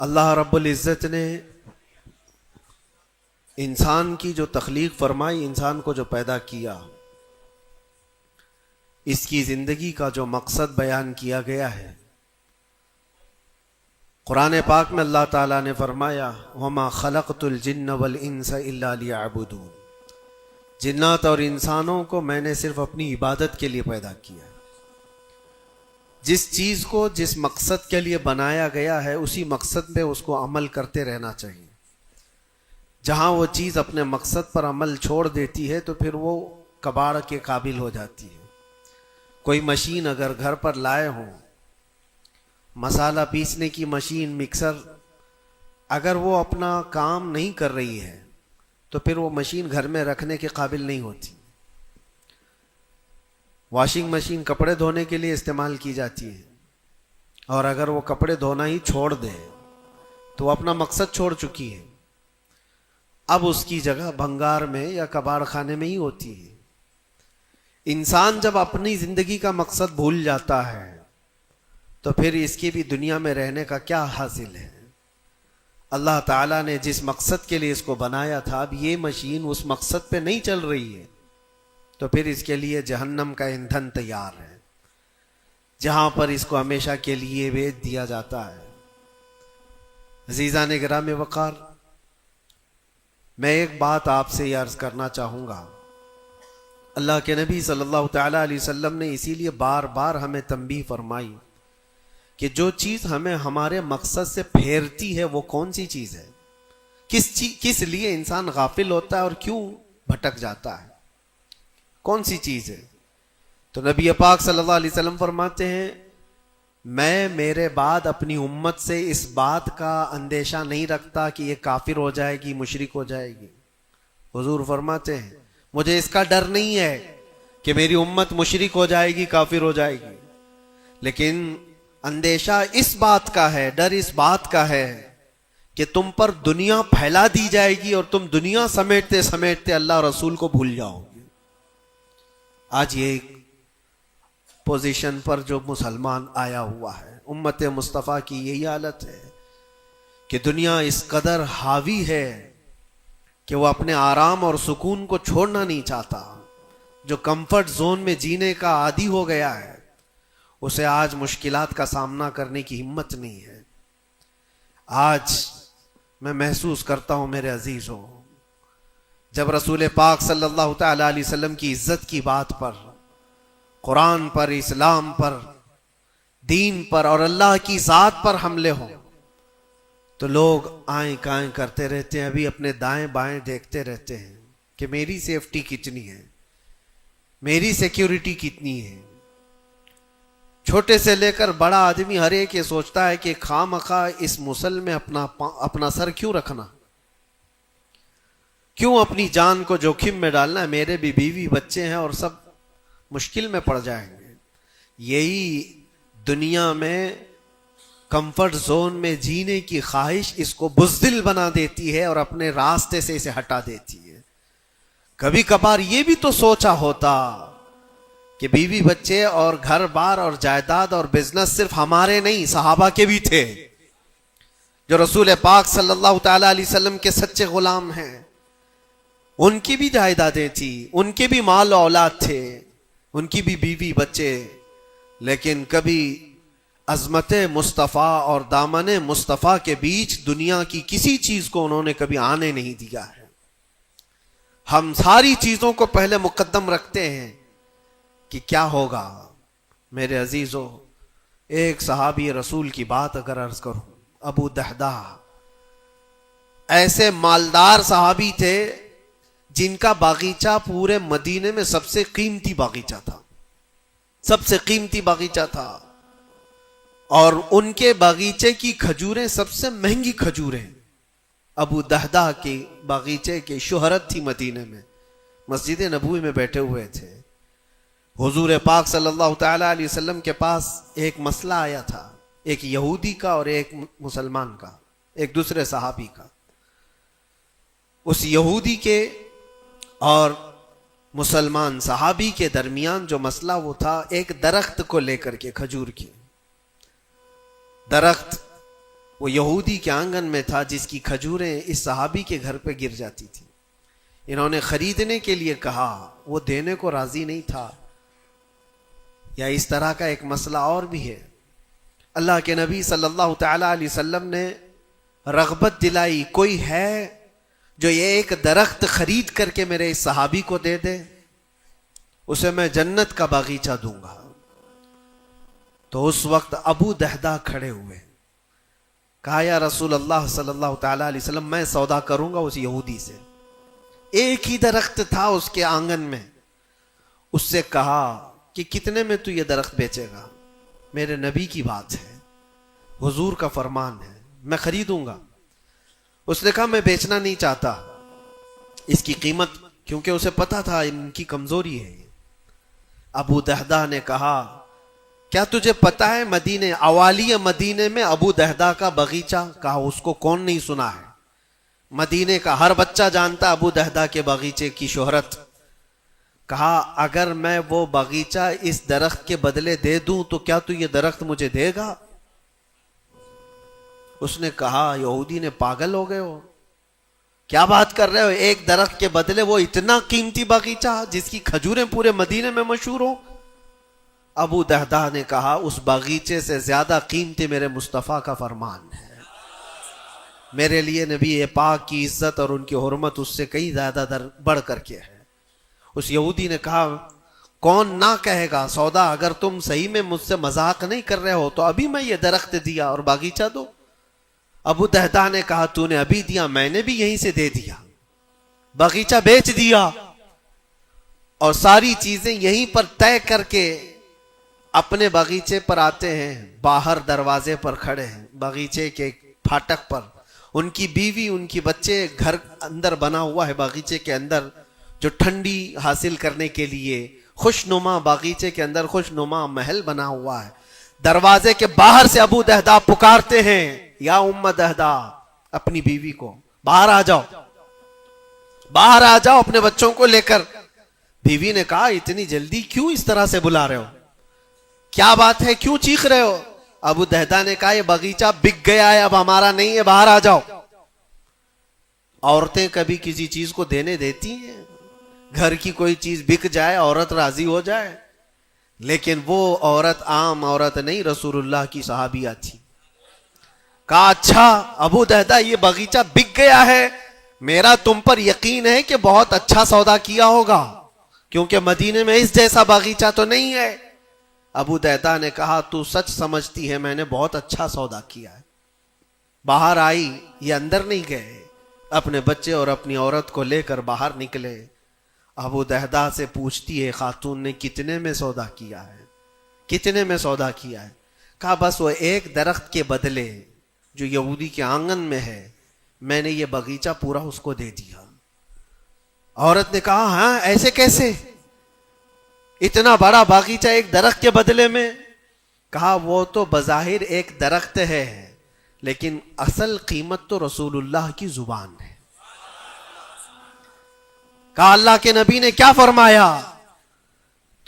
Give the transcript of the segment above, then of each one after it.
اللہ رب العزت نے انسان کی جو تخلیق فرمائی، انسان کو جو پیدا کیا، اس کی زندگی کا جو مقصد بیان کیا گیا ہے، قرآن پاک میں اللہ تعالیٰ نے فرمایا وَمَا خَلَقْتُ الْجِنَّ وَالْإِنسَ إِلَّا لِيَعْبُدُونَ، جنات اور انسانوں کو میں نے صرف اپنی عبادت کے لیے پیدا کیا ہے۔ جس چیز کو جس مقصد کے لیے بنایا گیا ہے اسی مقصد پہ اس کو عمل کرتے رہنا چاہیے۔ جہاں وہ چیز اپنے مقصد پر عمل چھوڑ دیتی ہے تو پھر وہ کباڑ کے قابل ہو جاتی ہے۔ کوئی مشین اگر گھر پر لائے ہوں، مسالہ پیسنے کی مشین، مکسر، اگر وہ اپنا کام نہیں کر رہی ہے تو پھر وہ مشین گھر میں رکھنے کے قابل نہیں ہوتی۔ واشنگ مشین کپڑے دھونے کے لیے استعمال کی جاتی ہے، اور اگر وہ کپڑے دھونا ہی چھوڑ دے تو وہ اپنا مقصد چھوڑ چکی ہے، اب اس کی جگہ بھنگار میں یا کباڑ خانے میں ہی ہوتی ہے۔ انسان جب اپنی زندگی کا مقصد بھول جاتا ہے تو پھر اس کی بھی دنیا میں رہنے کا کیا حاصل ہے؟ اللہ تعالیٰ نے جس مقصد کے لیے اس کو بنایا تھا، اب یہ مشین اس مقصد پہ نہیں چل رہی ہے تو پھر اس کے لیے جہنم کا ایندھن تیار ہے، جہاں پر اس کو ہمیشہ کے لیے بھیج دیا جاتا ہے۔ عزیزان گرام وقار، میں ایک بات آپ سے عرض کرنا چاہوں گا۔ اللہ کے نبی صلی اللہ تعالیٰ علیہ وسلم نے اسی لیے بار بار ہمیں تنبیہ فرمائی کہ جو چیز ہمیں ہمارے مقصد سے پھیرتی ہے وہ کون سی چیز ہے، کس لیے انسان غافل ہوتا ہے اور کیوں بھٹک جاتا ہے، کون سی چیز ہے؟ تو نبی پاک صلی اللہ علیہ وسلم فرماتے ہیں میں میرے بعد اپنی امت سے اس بات کا اندیشہ نہیں رکھتا کہ یہ کافر ہو جائے گی، مشرک ہو جائے گی۔ حضور فرماتے ہیں مجھے اس کا ڈر نہیں ہے کہ میری امت مشرک ہو جائے گی، کافر ہو جائے گی، لیکن اندیشہ اس بات کا ہے، ڈر اس بات کا ہے کہ تم پر دنیا پھیلا دی جائے گی اور تم دنیا سمیٹتے سمیٹتے اللہ رسول کو بھول جاؤ گے۔ آج یہ پوزیشن پر جو مسلمان آیا ہوا ہے، امت مصطفیٰ کی یہی حالت ہے کہ دنیا اس قدر حاوی ہے کہ وہ اپنے آرام اور سکون کو چھوڑنا نہیں چاہتا۔ جو کمفرٹ زون میں جینے کا عادی ہو گیا ہے اسے آج مشکلات کا سامنا کرنے کی ہمت نہیں ہے۔ آج میں محسوس کرتا ہوں میرے عزیزوں، جب رسول پاک صلی اللہ تعالی علیہ وسلم کی عزت کی بات پر، قرآن پر، اسلام پر، دین پر اور اللہ کی ذات پر حملے ہوں تو لوگ آئیں کائیں کرتے رہتے ہیں، ابھی اپنے دائیں بائیں دیکھتے رہتے ہیں کہ میری سیفٹی کتنی ہے، میری سیکیورٹی کتنی ہے۔ چھوٹے سے لے کر بڑا آدمی ہر ایک یہ سوچتا ہے کہ خواہ مخواہ اس مسل میں اپنا سر کیوں رکھنا، کیوں اپنی جان کو جوخم میں ڈالنا ہے، میرے بھی بیوی بچے ہیں اور سب مشکل میں پڑ جائیں گے۔ یہی دنیا میں کمفرٹ زون میں جینے کی خواہش اس کو بزدل بنا دیتی ہے اور اپنے راستے سے اسے ہٹا دیتی ہے۔ کبھی کبھار یہ بھی تو سوچا ہوتا کہ بیوی بچے اور گھر بار اور جائیداد اور بزنس صرف ہمارے نہیں، صحابہ کے بھی تھے، جو رسول پاک صلی اللہ تعالی علیہ وسلم کے سچے غلام ہیں، ان کی بھی جائیدادیں تھیں، ان کے بھی مال و اولاد تھے، ان کی بھی بیوی بچے، لیکن کبھی عظمت مصطفیٰ اور دامن مصطفیٰ کے بیچ دنیا کی کسی چیز کو انہوں نے کبھی آنے نہیں دیا ہے۔ ہم ساری چیزوں کو پہلے مقدم رکھتے ہیں کہ کیا ہوگا۔ میرے عزیزوں، ایک صحابی رسول کی بات اگر عرض کروں، ابو دحدہ، ایسے مالدار صحابی تھے جن کا باغیچہ پورے مدینے میں سب سے قیمتی باغیچہ تھا، سب سے قیمتی باغیچہ تھا، اور ان کے باغیچے کی کھجوریں سب سے مہنگی کھجوریں۔ ابو دحدہ کے باغیچے کی شہرت تھی مدینے میں، مسجد نبوی میں بیٹھے ہوئے تھے۔ حضور پاک صلی اللہ تعالی علیہ وسلم کے پاس ایک مسئلہ آیا تھا، ایک یہودی کا اور ایک مسلمان کا، ایک دوسرے صحابی کا۔ اس یہودی کے اور مسلمان صحابی کے درمیان جو مسئلہ وہ تھا ایک درخت کو لے کر کے، کھجور کی درخت وہ یہودی کے آنگن میں تھا جس کی کھجوریں اس صحابی کے گھر پہ گر جاتی تھی. انہوں نے خریدنے کے لیے کہا, وہ دینے کو راضی نہیں تھا. یا اس طرح کا ایک مسئلہ اور بھی ہے. اللہ کے نبی صلی اللہ تعالی علیہ وسلم نے رغبت دلائی, کوئی ہے جو یہ ایک درخت خرید کر کے میرے اس صحابی کو دے دے, اسے میں جنت کا باغیچہ دوں گا. تو اس وقت ابو دہدہ کھڑے ہوئے, کہا یا رسول اللہ صلی اللہ تعالی علیہ وسلم, میں سودا کروں گا اس یہودی سے. ایک ہی درخت تھا اس کے آنگن میں. اس سے کہا کہ کتنے میں تو یہ درخت بیچے گا؟ میرے نبی کی بات ہے, حضور کا فرمان ہے, میں خریدوں گا. اس نے کہا میں بیچنا نہیں چاہتا اس کی قیمت, کیونکہ اسے پتا تھا ان کی کمزوری ہے. ابو دہدہ نے کہا کیا تجھے پتا ہے مدینے, اوالی مدینے میں ابو دہدہ کا باغیچہ؟ کہا اس کو کون نہیں سنا ہے, مدینے کا ہر بچہ جانتا ابو دہدہ کے باغیچے کی شہرت. کہا اگر میں وہ باغیچہ اس درخت کے بدلے دے دوں تو کیا تو یہ درخت مجھے دے گا؟ اس نے کہا یہودی نے, پاگل ہو گئے ہو, کیا بات کر رہے ہو, ایک درخت کے بدلے وہ اتنا قیمتی باغیچہ جس کی کھجوریں پورے مدینے میں مشہور ہوں. ابو دہدہ نے کہا اس باغیچے سے زیادہ قیمتی میرے مصطفیٰ کا فرمان ہے, میرے لیے نبی پاک کی عزت اور ان کی حرمت اس سے کئی زیادہ بڑھ کر کے ہے. اس یہودی نے کہا کون نہ کہے گا سودا, اگر تم صحیح میں مجھ سے مذاق نہیں کر رہے ہو تو ابھی میں یہ درخت دیا اور باغیچہ دو. ابو دہدہ نے کہا تو نے ابھی دیا, میں نے بھی یہیں سے دے دیا, باغیچہ بیچ دیا اور ساری چیزیں یہیں پر طے کر کے اپنے باغیچے پر آتے ہیں. باہر دروازے پر کھڑے ہیں, باغیچے کے پھاٹک پر, ان کی بیوی ان کی بچے, گھر اندر بنا ہوا ہے باغیچے کے اندر جو ٹھنڈی حاصل کرنے کے لیے خوشنما, باغیچے کے اندر خوشنما محل بنا ہوا ہے. دروازے کے باہر سے ابو دہدہ پکارتے ہیں یا ام دہدہ, اپنی بیوی کو, باہر آ جاؤ, باہر آ جاؤ اپنے بچوں کو لے کر. بیوی نے کہا اتنی جلدی کیوں اس طرح سے بلا رہے ہو, کیا بات ہے, کیوں چیخ رہے ہو؟ ابو دہدہ نے کہا یہ باغیچہ بک گیا ہے, اب ہمارا نہیں ہے, باہر آ جاؤ. عورتیں کبھی کسی چیز کو دینے دیتی ہیں, گھر کی کوئی چیز بک جائے عورت راضی ہو جائے, لیکن وہ عورت عام عورت نہیں, رسول اللہ کی صحابیہ تھی. کہا اچھا ابو دہدہ یہ باغیچہ بک گیا ہے, میرا تم پر یقین ہے کہ بہت اچھا سودا کیا ہوگا, کیونکہ مدینے میں اس جیسا باغیچہ تو نہیں ہے. ابو دہدہ نے کہا تو سچ سمجھتی ہے میں نے بہت اچھا سودا کیا ہے. باہر آئی, یہ اندر نہیں گئے, اپنے بچے اور اپنی عورت کو لے کر باہر نکلے. ابو دہدہ سے پوچھتی ہے خاتون نے کتنے میں سودا کیا ہے, کتنے میں سودا کیا ہے؟ کہا بس وہ ایک درخت کے بدلے جو یہودی کے آنگن میں ہے, میں نے یہ باغیچہ پورا اس کو دے دیا. عورت نے کہا ہاں ایسے کیسے, اتنا بڑا باغیچہ ایک درخت کے بدلے میں؟ کہا وہ تو بظاہر ایک درخت ہے, لیکن اصل قیمت تو رسول اللہ کی زبان ہے. کہا اللہ کے نبی نے کیا فرمایا؟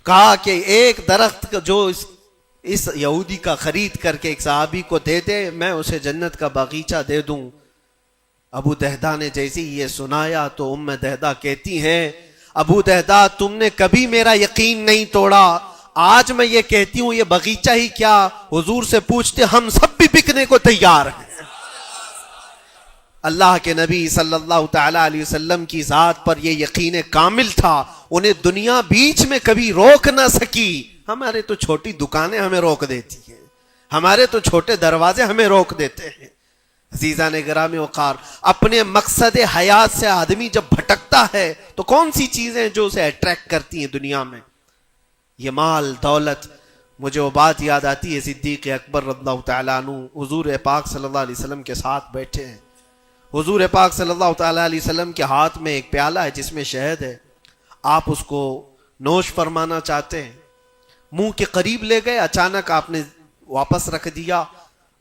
کہا کہ ایک درخت جو اس یہودی کا خرید کر کے ایک صحابی کو دے دے, میں اسے جنت کا باغیچہ دے دوں. ابو دہدہ نے جیسے یہ سنایا تو ام دہدہ کہتی ہیں ابو دہدہ تم نے کبھی میرا یقین نہیں توڑا, آج میں یہ کہتی ہوں یہ باغیچہ ہی کیا, حضور سے پوچھتے ہم سب بھی بکنے کو تیار ہیں. اللہ کے نبی صلی اللہ تعالی علیہ وسلم کی ذات پر یہ یقین کامل تھا, انہیں دنیا بیچ میں کبھی روک نہ سکی. ہمارے تو چھوٹی دکانیں ہمیں روک دیتی ہیں, ہمارے تو چھوٹے دروازے ہمیں روک دیتے ہیں. عزیزان گرامی وقار, اپنے مقصد حیات سے آدمی جب بھٹکتا ہے تو کون سی چیزیں جو اسے اٹریکٹ کرتی ہیں دنیا میں؟ یہ مال دولت. مجھے وہ بات یاد آتی ہے, صدیق اکبر رضی اللہ تعالیٰ عنہ حضور پاک صلی اللہ علیہ وسلم کے ساتھ بیٹھے ہیں. حضور پاک صلی اللہ تعالیٰ علیہ وسلم کے ہاتھ میں ایک پیالہ ہے جس میں شہد ہے, آپ اس کو نوش فرمانا چاہتے ہیں, منہ کے قریب لے گئے, اچانک آپ نے واپس رکھ دیا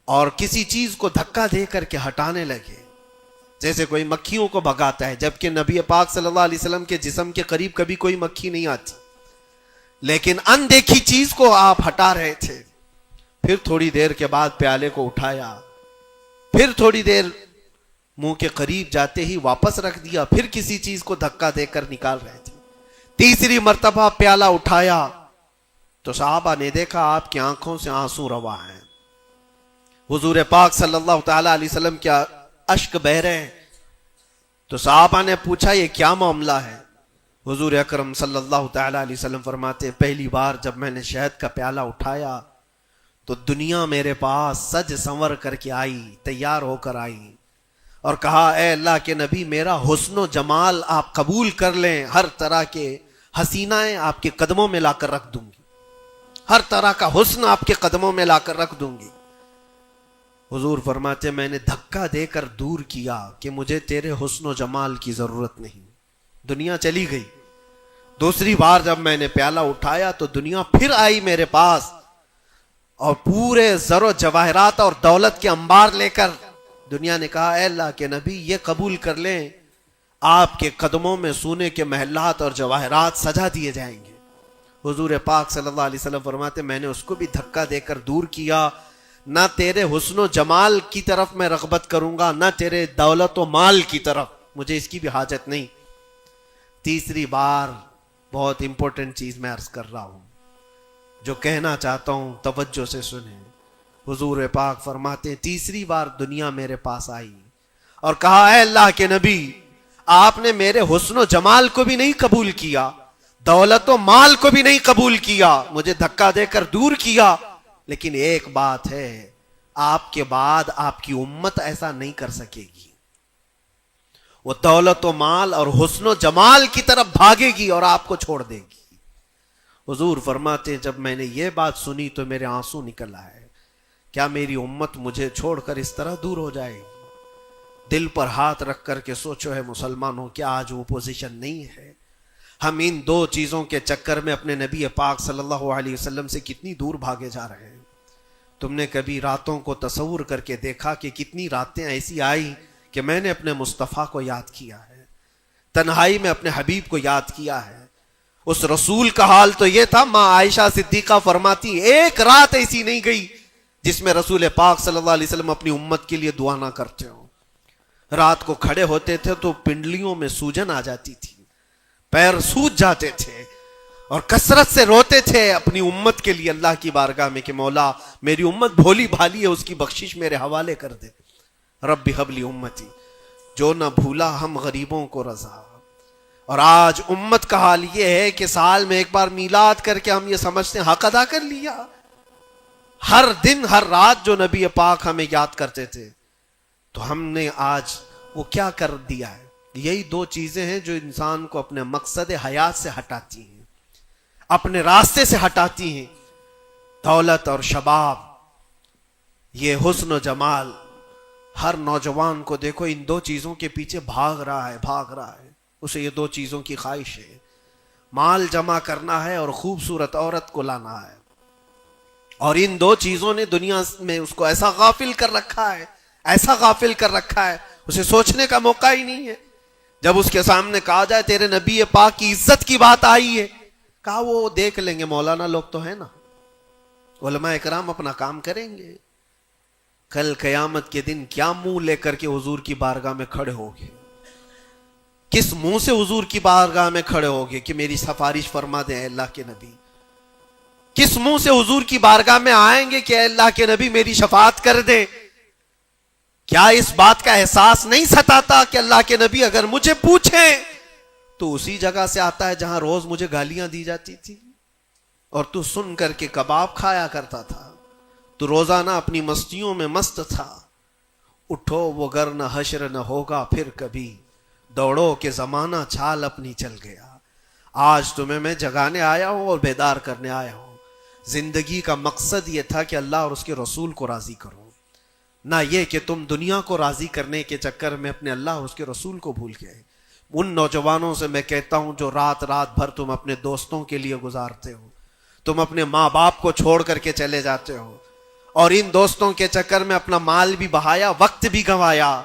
اور کسی چیز کو دھکا دے کر کے ہٹانے لگے, جیسے کوئی مکھیوں کو بھگاتا ہے, جبکہ نبی پاک صلی اللہ علیہ وسلم کے جسم کے قریب کبھی کوئی مکھی نہیں آتی, لیکن اندیکھی چیز کو آپ ہٹا رہے تھے. پھر تھوڑی دیر کے بعد پیالے کو اٹھایا, پھر تھوڑی دیر منہ کے قریب جاتے ہی واپس رکھ دیا، پھر کسی چیز کو دھکا دے کر نکال رہے تھے۔ تیسری مرتبہ پیالہ اٹھایا تو صحابہ نے دیکھا آپ کی آنکھوں سے آنسو روا ہیں، حضور پاک صلی اللہ تعالی علیہ وسلم کیا اشک بہ رہے ہیں۔ تو صحابہ نے پوچھا یہ کیا معاملہ ہے؟ حضور اکرم صلی اللہ تعالی علیہ وسلم فرماتے پہلی بار جب میں نے شہد کا پیالہ اٹھایا تو دنیا میرے پاس سج سنور کر کے آئی، تیار ہو کر آئی، اور کہا اے اللہ کے نبی میرا حسن و جمال آپ قبول کر لیں، ہر طرح کے حسینائیں آپ کے قدموں میں لا کر رکھ دوں گی، ہر طرح کا حسن آپ کے قدموں میں لا کر رکھ دوں گی۔ حضور فرماتے میں نے دھکا دے کر دور کیا کہ مجھے تیرے حسن و جمال کی ضرورت نہیں، دنیا چلی گئی۔ دوسری بار جب میں نے پیالہ اٹھایا تو دنیا پھر آئی میرے پاس، اور پورے زر و جواہرات اور دولت کے انبار لے کر دنیا نے کہا اے اللہ کے نبی یہ قبول کر لیں، آپ کے قدموں میں سونے کے محلات اور جواہرات سجا دیے جائیں گے۔ حضور پاک صلی اللہ علیہ وسلم فرماتے میں نے اس کو بھی دھکا دے کر دور کیا، نہ تیرے حسن و جمال کی طرف میں رغبت کروں گا، نہ تیرے دولت و مال کی طرف، مجھے اس کی بھی حاجت نہیں۔ تیسری بار بہت امپورٹنٹ چیز میں عرض کر رہا ہوں، جو کہنا چاہتا ہوں توجہ سے سنیں۔ حضور پاک فرماتے ہیں تیسری بار دنیا میرے پاس آئی اور کہا اے اللہ کے نبی آپ نے میرے حسن و جمال کو بھی نہیں قبول کیا، دولت و مال کو بھی نہیں قبول کیا، مجھے دھکا دے کر دور کیا، لیکن ایک بات ہے آپ کے بعد آپ کی امت ایسا نہیں کر سکے گی، وہ دولت و مال اور حسن و جمال کی طرف بھاگے گی اور آپ کو چھوڑ دے گی۔ حضور فرماتے جب میں نے یہ بات سنی تو میرے آنسو نکل آئے، کیا میری امت مجھے چھوڑ کر اس طرح دور ہو جائے گی؟ دل پر ہاتھ رکھ کر کے سوچو ہے مسلمانوں، کیا آج وہ پوزیشن نہیں ہے؟ ہم ان دو چیزوں کے چکر میں اپنے نبی پاک صلی اللہ علیہ وسلم سے کتنی دور بھاگے جا رہے ہیں۔ تم نے کبھی راتوں کو تصور کر کے دیکھا کہ کتنی راتیں ایسی آئی کہ میں نے اپنے مصطفیٰ کو یاد کیا ہے، تنہائی میں اپنے حبیب کو یاد کیا ہے؟ اس رسول کا حال تو یہ تھا، ماں عائشہ صدیقہ فرماتی ایک رات ایسی نہیں گئی جس میں رسول پاک صلی اللہ علیہ وسلم اپنی امت کے لیے دعا نہ کرتے ہوں۔ رات کو کھڑے ہوتے تھے تو پنڈلیوں میں سوجن آ جاتی تھی، پیر سوج جاتے تھے، اور کثرت سے روتے تھے اپنی امت کے لیے اللہ کی بارگاہ میں کہ مولا میری امت بھولی بھالی ہے، اس کی بخشش میرے حوالے کر دے، رب ہب لی امتی، جو نہ بھولا ہم غریبوں کو رضا۔ اور آج امت کا حال یہ ہے کہ سال میں ایک بار میلاد کر کے ہم یہ سمجھتے ہیں حق ادا کر لیا، ہر دن ہر رات جو نبی پاک ہمیں یاد کرتے تھے تو ہم نے آج وہ کیا کر دیا ہے؟ یہی دو چیزیں ہیں جو انسان کو اپنے مقصد حیات سے ہٹاتی ہیں، اپنے راستے سے ہٹاتی ہیں، دولت اور شباب، یہ حسن و جمال۔ ہر نوجوان کو دیکھو ان دو چیزوں کے پیچھے بھاگ رہا ہے، اسے یہ دو چیزوں کی خواہش ہے، مال جمع کرنا ہے اور خوبصورت عورت کو لانا ہے، اور ان دو چیزوں نے دنیا میں اس کو ایسا غافل کر رکھا ہے، اسے سوچنے کا موقع ہی نہیں ہے۔ جب اس کے سامنے کہا جائے تیرے نبی پاک کی عزت کی بات آئی ہے، کہا وہ دیکھ لیں گے، مولانا لوگ تو ہیں نا، علماء اکرام اپنا کام کریں گے، کل قیامت کے دن کیا منہ لے کر کے حضور کی بارگاہ میں کھڑے ہوگے؟ کس منہ سے حضور کی بارگاہ میں کھڑے ہوگے کہ میری سفارش فرما دیں اے اللہ کے نبی؟ کس منہ سے حضور کی بارگاہ میں آئیں گے کہ اے اللہ کے نبی میری شفاعت کر دیں؟ کیا اس بات کا احساس نہیں ستاتا کہ اللہ کے نبی اگر مجھے پوچھیں تو اسی جگہ سے آتا ہے جہاں روز مجھے گالیاں دی جاتی تھی اور تو سن کر کے کباب کھایا کرتا تھا، تو روزانہ اپنی مستیوں میں مست تھا، اٹھو وہ گر نہ حشر نہ ہوگا پھر کبھی، دوڑو کہ زمانہ چھال اپنی چل گیا۔ آج تمہیں میں جگانے آیا ہوں اور بیدار کرنے آیا ہوں۔ زندگی کا مقصد یہ تھا کہ اللہ اور اس کے رسول کو راضی کرو، نہ یہ کہ تم دنیا کو راضی کرنے کے چکر میں اپنے اللہ اور اس کے رسول کو بھول گئے۔ ان نوجوانوں سے میں کہتا ہوں جو رات بھر تم اپنے دوستوں کے لیے گزارتے ہو، تم اپنے ماں باپ کو چھوڑ کر کے چلے جاتے ہو، اور ان دوستوں کے چکر میں اپنا مال بھی بہایا، وقت بھی گنوایا،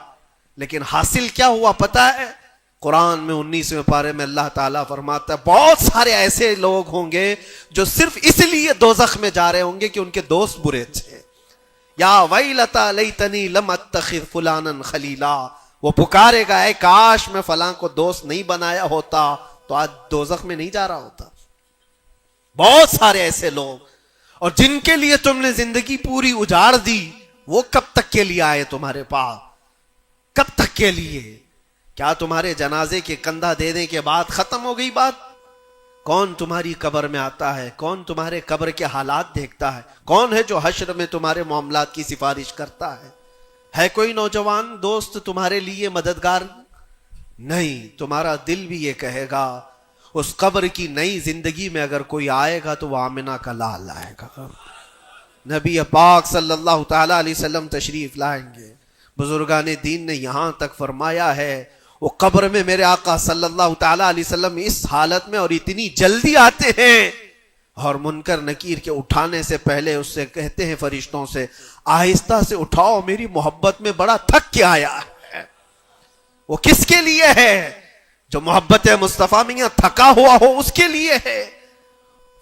لیکن حاصل کیا ہوا پتہ ہے؟ قرآن میں 19ویں پارے میں اللہ تعالیٰ فرماتا ہے بہت سارے ایسے لوگ ہوں گے جو صرف اس لیے دوزخ میں جا رہے ہوں گے کہ ان کے دوست برے تھے، یا ویلتا لیتنی لم اتخذ فلانا خلیلا. وہ پکارے گا اے کاش میں فلاں کو دوست نہیں بنایا ہوتا تو آج دوزخ میں نہیں جا رہا ہوتا. بہت سارے ایسے لوگ اور جن کے لیے تم نے زندگی پوری اجاڑ دی, وہ کب تک کے لیے آئے تمہارے پاس؟ کب تک کے لیے؟ کیا تمہارے جنازے کے کندھا دینے کے بعد ختم ہو گئی بات؟ کون تمہاری قبر میں آتا ہے؟ کون تمہارے قبر کے حالات دیکھتا ہے؟ کون ہے جو حشر میں تمہارے معاملات کی سفارش کرتا ہے؟ ہے کوئی نوجوان دوست تمہارے لیے مددگار؟ نہیں. تمہارا دل بھی یہ کہے گا اس قبر کی نئی زندگی میں اگر کوئی آئے گا تو وہ آمنہ کا لال آئے گا. نبی پاک صلی اللہ تعالی علیہ وسلم تشریف لائیں گے. بزرگان دین نے یہاں تک فرمایا ہے وہ قبر میں میرے آقا صلی اللہ تعالی علیہ وسلم اس حالت میں اور اتنی جلدی آتے ہیں, اور منکر نکیر کے اٹھانے سے پہلے اس سے کہتے ہیں فرشتوں سے آہستہ سے اٹھاؤ, میری محبت میں بڑا تھک کے آیا ہے. وہ کس کے لیے ہے؟ جو محبت مصطفیٰ میں یہاں تھکا ہوا ہو اس کے لیے ہے.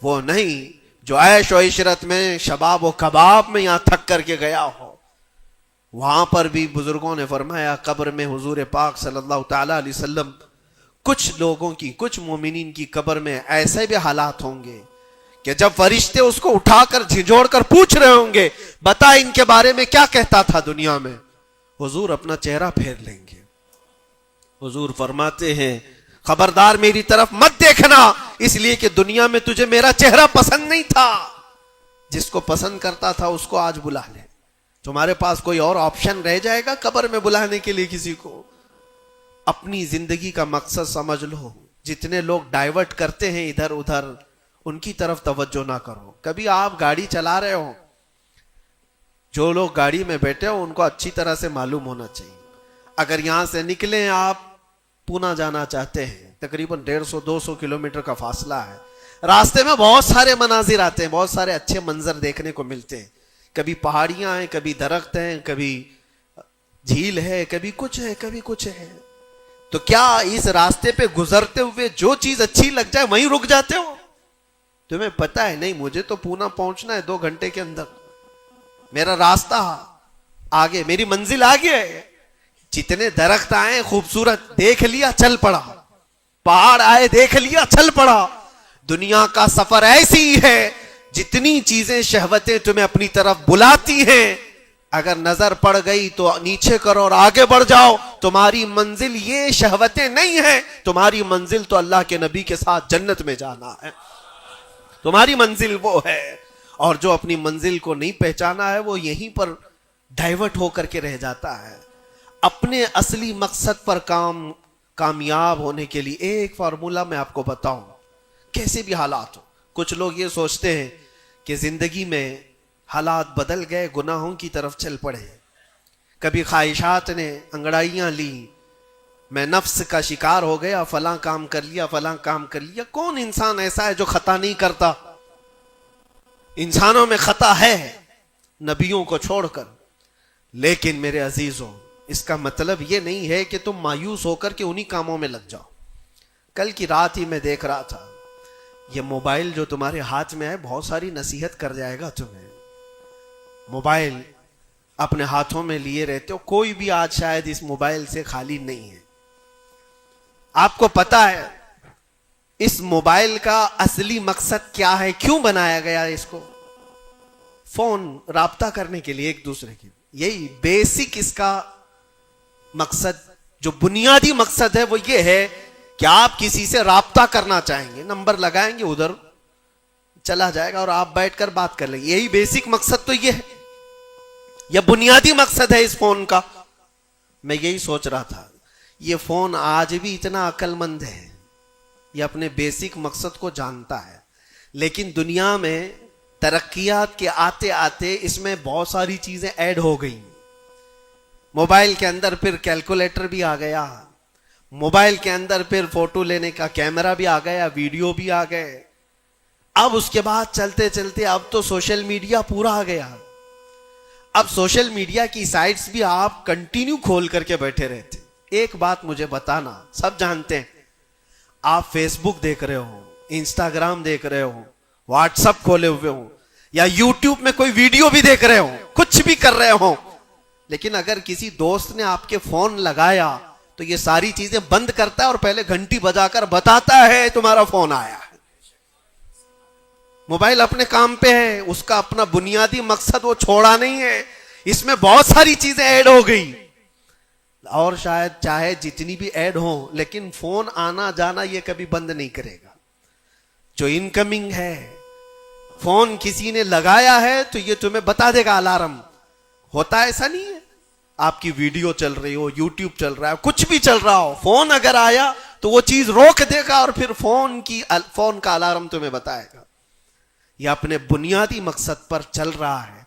وہ نہیں جو عیش و عشرت میں شباب و کباب میں یہاں تھک کر کے گیا ہو. وہاں پر بھی بزرگوں نے فرمایا قبر میں حضور پاک صلی اللہ تعالی علیہ وسلم کچھ لوگوں کی, کچھ مومنین کی قبر میں ایسے بھی حالات ہوں گے کہ جب فرشتے اس کو اٹھا کر جھنجھوڑ کر پوچھ رہے ہوں گے بتا ان کے بارے میں کیا کہتا تھا دنیا میں, حضور اپنا چہرہ پھیر لیں گے. حضور فرماتے ہیں خبردار میری طرف مت دیکھنا, اس لیے کہ دنیا میں تجھے میرا چہرہ پسند نہیں تھا. جس کو پسند کرتا تھا اس کو آج بلا لے. تمہارے پاس کوئی اور آپشن رہ جائے گا قبر میں بلانے کے لیے کسی کو؟ اپنی زندگی کا مقصد سمجھ لو. جتنے لوگ ڈائیورٹ کرتے ہیں ادھر ادھر, ان کی طرف توجہ نہ کرو. کبھی آپ گاڑی چلا رہے ہو, جو لوگ گاڑی میں بیٹھے ہو ان کو اچھی طرح سے معلوم ہونا چاہیے. اگر یہاں سے نکلیں آپ پونا جانا چاہتے ہیں, تقریباً 150-200 کلومیٹر کا فاصلہ ہے. راستے میں بہت سارے مناظر آتے ہیں, بہت سارے اچھے منظر دیکھنے کو ملتے ہیں. کبھی پہاڑیاں ہیں, کبھی درخت ہیں, کبھی جھیل ہے, کبھی کچھ ہے, کبھی کچھ ہے. تو کیا اس راستے پہ گزرتے ہوئے جو چیز اچھی لگ جائے وہیں رک جاتے ہو؟ تمہیں پتا ہے نہیں مجھے تو پونا پہنچنا ہے 2 گھنٹے کے اندر, میرا راستہ آگے, میری منزل آگے ہے. جتنے درخت آئے خوبصورت دیکھ لیا چل پڑا, پہاڑ آئے دیکھ لیا چل پڑا. دنیا کا سفر ایسی ہے جتنی چیزیں شہوتیں تمہیں اپنی طرف بلاتی ہیں, اگر نظر پڑ گئی تو نیچے کرو اور آگے بڑھ جاؤ. تمہاری منزل یہ شہوتیں نہیں ہیں, تمہاری منزل تو اللہ کے نبی کے ساتھ جنت میں جانا ہے. تمہاری منزل وہ ہے. اور جو اپنی منزل کو نہیں پہچانا ہے وہ یہیں پر ڈائیورٹ ہو کر کے رہ جاتا ہے. اپنے اصلی مقصد پر کامیاب ہونے کے لیے ایک فارمولا میں آپ کو بتاؤں, کیسے بھی حالات ہو. کچھ لوگ یہ سوچتے ہیں کہ زندگی میں حالات بدل گئے, گناہوں کی طرف چل پڑے, کبھی خواہشات نے انگڑائیاں لی, میں نفس کا شکار ہو گیا, فلاں کام کر لیا, فلاں کام کر لیا. کون انسان ایسا ہے جو خطا نہیں کرتا؟ انسانوں میں خطا ہے, نبیوں کو چھوڑ کر. لیکن میرے عزیزوں, اس کا مطلب یہ نہیں ہے کہ تم مایوس ہو کر کے انہی کاموں میں لگ جاؤ. کل کی رات ہی میں دیکھ رہا تھا, یہ موبائل جو تمہارے ہاتھ میں ہے بہت ساری نصیحت کر جائے گا تمہیں. موبائل اپنے ہاتھوں میں لیے رہتے ہو, کوئی بھی آج شاید اس موبائل سے خالی نہیں ہے. آپ کو پتا ہے اس موبائل کا اصلی مقصد کیا ہے, کیوں بنایا گیا اس کو؟ فون رابطہ کرنے کے لیے ایک دوسرے کے, یہی بیسک اس کا مقصد, جو بنیادی مقصد ہے وہ یہ ہے کہ آپ کسی سے رابطہ کرنا چاہیں گے, نمبر لگائیں گے, ادھر چلا جائے گا اور آپ بیٹھ کر بات کر لیں گے. یہی بیسک مقصد تو یہ ہے, یہ بنیادی مقصد ہے اس فون کا. میں یہی سوچ رہا تھا, یہ فون آج بھی اتنا عقل مند ہے, یہ اپنے بیسک مقصد کو جانتا ہے, لیکن دنیا میں ترقیات کے آتے آتے اس میں بہت ساری چیزیں ایڈ ہو گئی. موبائل کے اندر پھر کیلکولیٹر بھی آ گیا, موبائل کے اندر پھر فوٹو لینے کا کیمرہ بھی آ گیا, ویڈیو بھی آ گئے. اب اس کے بعد چلتے چلتے اب تو سوشل میڈیا پورا آ گیا. اب سوشل میڈیا کی سائٹس بھی آپ کنٹینیو کھول کر کے بیٹھے رہتے. ایک بات مجھے بتانا, سب جانتے ہیں آپ فیس بک دیکھ رہے ہو, انسٹاگرام دیکھ رہے ہو, واٹس ایپ کھولے ہوئے ہو, یا یوٹیوب میں کوئی ویڈیو بھی دیکھ رہے ہو, کچھ بھی کر رہے ہو, لیکن اگر کسی دوست نے آپ کے فون لگایا تو یہ ساری چیزیں بند کرتا ہے اور پہلے گھنٹی بجا کر بتاتا ہے تمہارا فون آیا ہے. موبائل اپنے کام پہ ہے, اس کا اپنا بنیادی مقصد وہ چھوڑا نہیں ہے. اس میں بہت ساری چیزیں ایڈ ہو گئی, اور شاید چاہے جتنی بھی ایڈ ہوں, لیکن فون آنا جانا یہ کبھی بند نہیں کرے گا. جو انکمنگ ہے, فون کسی نے لگایا ہے تو یہ تمہیں بتا دے گا الارم. ہوتا ایسا نہیں ہے, آپ کی ویڈیو چل رہی ہو, یوٹیوب چل رہا ہے, کچھ بھی چل رہا ہو, فون اگر آیا تو وہ چیز روک دے گا اور پھر فون کا الارم تمہیں بتائے گا. یہ اپنے بنیادی مقصد پر چل رہا ہے.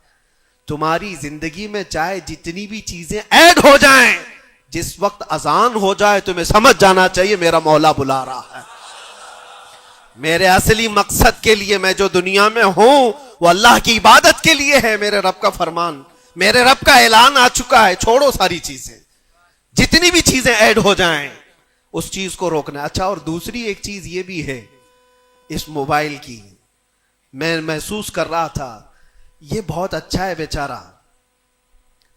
تمہاری زندگی میں چاہے جتنی بھی چیزیں ایڈ ہو جائیں, جس وقت اذان ہو جائے تمہیں سمجھ جانا چاہیے میرا مولا بلا رہا ہے. میرے اصلی مقصد کے لیے میں جو دنیا میں ہوں وہ اللہ کی عبادت کے لیے ہے. میرے رب کا فرمان, میرے رب کا اعلان آ چکا ہے, چھوڑو ساری چیزیں. جتنی بھی چیزیں ایڈ ہو جائیں اس چیز کو روکنا. اچھا, اور دوسری ایک چیز یہ بھی ہے اس موبائل کی, میں محسوس کر رہا تھا, یہ بہت اچھا ہے بیچارہ,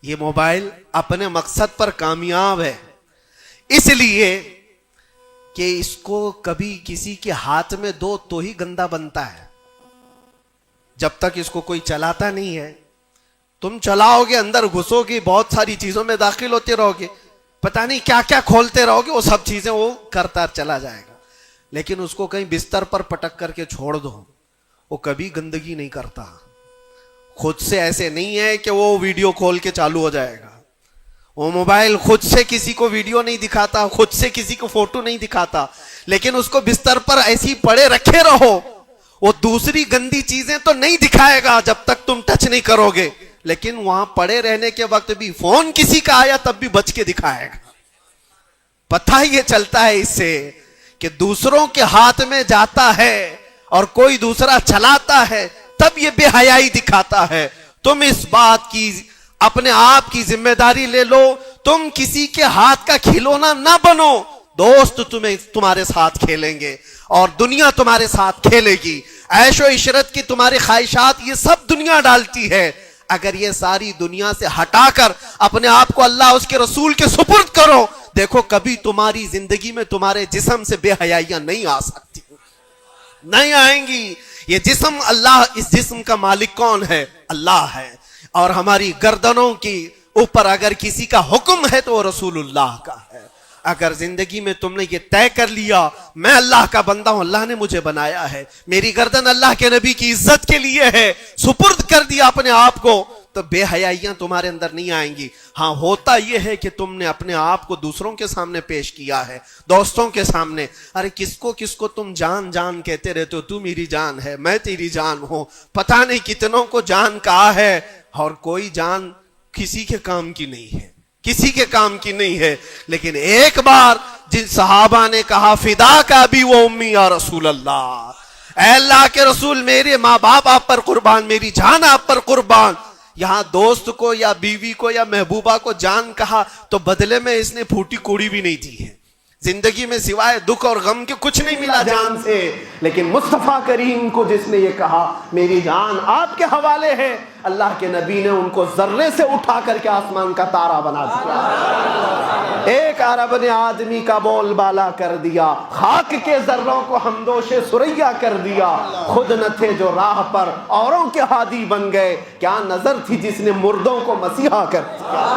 یہ موبائل اپنے مقصد پر کامیاب ہے, اس لیے کہ اس کو کبھی کسی کے ہاتھ میں دو تو ہی گندا بنتا ہے. جب تک اس کو کوئی چلاتا نہیں ہے, تم چلاؤ گے, اندر گھسو گے, بہت ساری چیزوں میں داخل ہوتے رہو گے, پتہ نہیں کیا کیا کھولتے رہو گے, وہ سب چیزیں وہ کرتا چلا جائے گا. لیکن اس کو کہیں بستر پر پٹک کر کے چھوڑ دو, وہ کبھی گندگی نہیں کرتا. خود سے ایسے نہیں ہے کہ وہ ویڈیو کھول کے چالو ہو جائے گا. وہ موبائل خود سے کسی کو ویڈیو نہیں دکھاتا, خود سے کسی کو فوٹو نہیں دکھاتا, لیکن اس کو بستر پر ایسی پڑے رکھے رہو, وہ دوسری گندی چیزیں تو نہیں دکھائے گا جب تک تم ٹچ نہیں کرو گے, لیکن وہاں پڑے رہنے کے وقت بھی فون کسی کا آیا تب بھی بچ کے دکھائے گا. پتہ یہ چلتا ہے اس سے کہ دوسروں کے ہاتھ میں جاتا ہے اور کوئی دوسرا چلاتا ہے تب یہ بے حیائی دکھاتا ہے. تم اس بات کی اپنے آپ کی ذمہ داری لے لو, تم کسی کے ہاتھ کا کھلونا نہ بنو. دوست تمہارے ساتھ کھیلیں گے اور دنیا تمہارے ساتھ کھیلے گی. عیش و عشرت کی تمہاری خواہشات یہ سب دنیا ڈالتی ہے. اگر یہ ساری دنیا سے ہٹا کر اپنے آپ کو اللہ اس کے رسول کے سپرد کرو, دیکھو کبھی تمہاری زندگی میں تمہارے جسم سے بے حیائیاں نہیں آ سکتی, نہیں آئیں گی. یہ جسم, اللہ, اس جسم کا مالک کون ہے؟ اللہ ہے. اور ہماری گردنوں کی اوپر اگر کسی کا حکم ہے تو وہ رسول اللہ کا ہے. اگر زندگی میں تم نے یہ طے کر لیا میں اللہ کا بندہ ہوں, اللہ نے مجھے بنایا ہے, میری گردن اللہ کے نبی کی عزت کے لیے ہے, سپرد کر دیا اپنے آپ کو, تو بے حیائیاں تمہارے اندر نہیں آئیں گی. ہاں, ہوتا یہ ہے کہ تم نے اپنے آپ کو دوسروں کے سامنے پیش کیا ہے, دوستوں کے سامنے. ارے کس کو تم جان جان کہتے رہتے ہو, تو میری جان ہے, میں تیری جان ہوں. پتہ نہیں کتنوں کو جان کہا ہے اور کوئی جان کسی کے کام کی نہیں ہے, کسی کے کام کی نہیں ہے. لیکن ایک بار جن صحابہ نے کہا فدا کا بھی وہ امی یا رسول اللہ, اے اللہ کے رسول میرے ماں باپ آپ پر قربان, میری جان آپ پر قربان. یہاں دوست کو یا بیوی کو یا محبوبہ کو جان کہا تو بدلے میں اس نے پھوٹی کوڑی بھی نہیں دی ہے. زندگی میں سوائے دکھ اور غم کے کچھ نہیں ملا جان سے. لیکن مصطفیٰ کریم کو جس نے یہ کہا میری جان آپ کے حوالے ہے, اللہ کے نبی نے ان کو ذرے سے اٹھا کر کے آسمان کا تارا بنا دیا. ایک عرب نے آدمی کا بول بالا کر دیا, خاک کے ذروں کو ہمدوش سریا کر دیا. خود نہ تھے جو راہ پر اوروں کے ہادی بن گئے, کیا نظر تھی جس نے مردوں کو مسیحا کر دیا.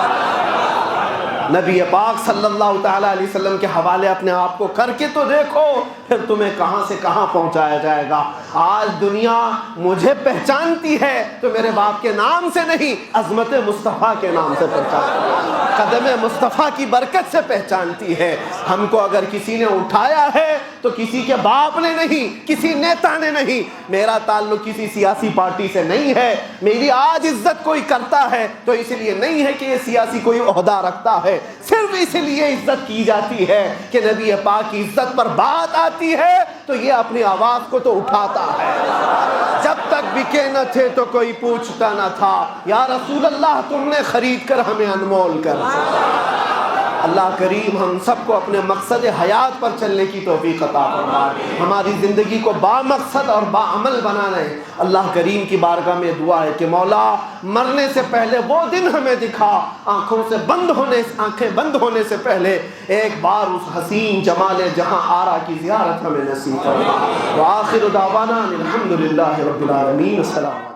نبی پاک صلی اللہ تعالی علیہ وسلم کے حوالے اپنے آپ کو کر کے تو دیکھو, پھر تمہیں کہاں سے کہاں پہنچایا جائے گا. آج دنیا مجھے پہچانتی ہے تو میرے باپ کے نام سے نہیں, عظمت مصطفیٰ کے نام سے پہچانتی ہے, قدم مصطفیٰ کی برکت سے پہچانتی ہے. ہم کو اگر کسی نے اٹھایا ہے تو کسی کے باپ نے نہیں, کسی نیتا نے نہیں. میرا تعلق کسی سیاسی پارٹی سے نہیں ہے. میری آج عزت کوئی کرتا ہے تو اس لیے نہیں ہے کہ یہ سیاسی کوئی عہدہ رکھتا ہے, صرف اس لیے عزت کی جاتی ہے کہ نبی پاک کی عزت پر بات آتی ہے تو یہ اپنی آواز کو تو اٹھاتا ہے. جب تک بکے نہ تھے تو کوئی پوچھتا نہ تھا, یا رسول اللہ تم نے خرید کر ہمیں انمول کر دیا. اللہ کریم ہم سب کو اپنے مقصد حیات پر چلنے کی توفیق عطا فرمائے، ہماری زندگی کو با مقصد اور با عمل بنانا ہے۔ اللہ کریم کی بارگاہ میں دعا ہے کہ مولا مرنے سے پہلے وہ دن ہمیں دکھا، آنکھیں بند ہونے سے پہلے ایک بار اس حسین جمال جہاں آرا کی زیارت ہمیں نصیب فرما۔ وآخر دعوانا الحمدللہ رب العالمین۔ السلام علیکم۔